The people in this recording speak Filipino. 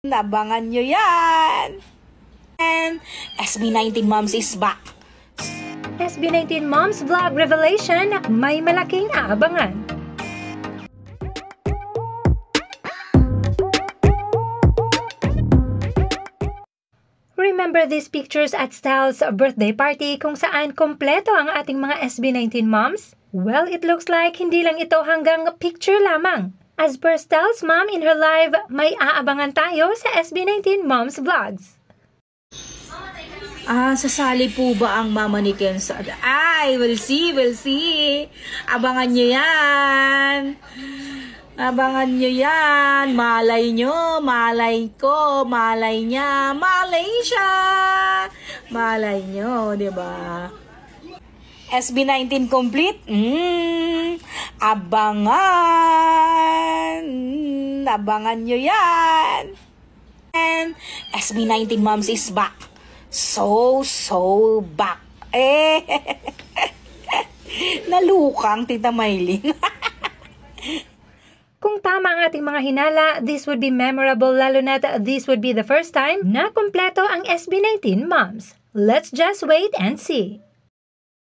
Abangan nyo yan! And SB19 Moms is back! SB19 Moms Vlog Revelation, may malaking aabangan. Remember these pictures at Styles' birthday party kung saan kompleto ang ating mga SB19 Moms? Well, it looks like hindi lang ito hanggang picture lamang. As per Styles' mom in her live, may aabangan tayo sa SB19 Moms Vlogs. Sasali po ba ang mama ni Ken sa... Ay, we'll see. Abangan nyo yan. Abangan nyo yan. Malay nyo, malay ko, malay niya, malay siya. Malay nyo, diba? SB19 complete? Abangan! Abangan nyo yan! And SB19 Moms is back. So back. Nalukang, Tita Maylin. Kung tama ang ating mga hinala, this would be memorable lalo na this would be the first time na kompleto ang SB19 Moms. Let's just wait and see.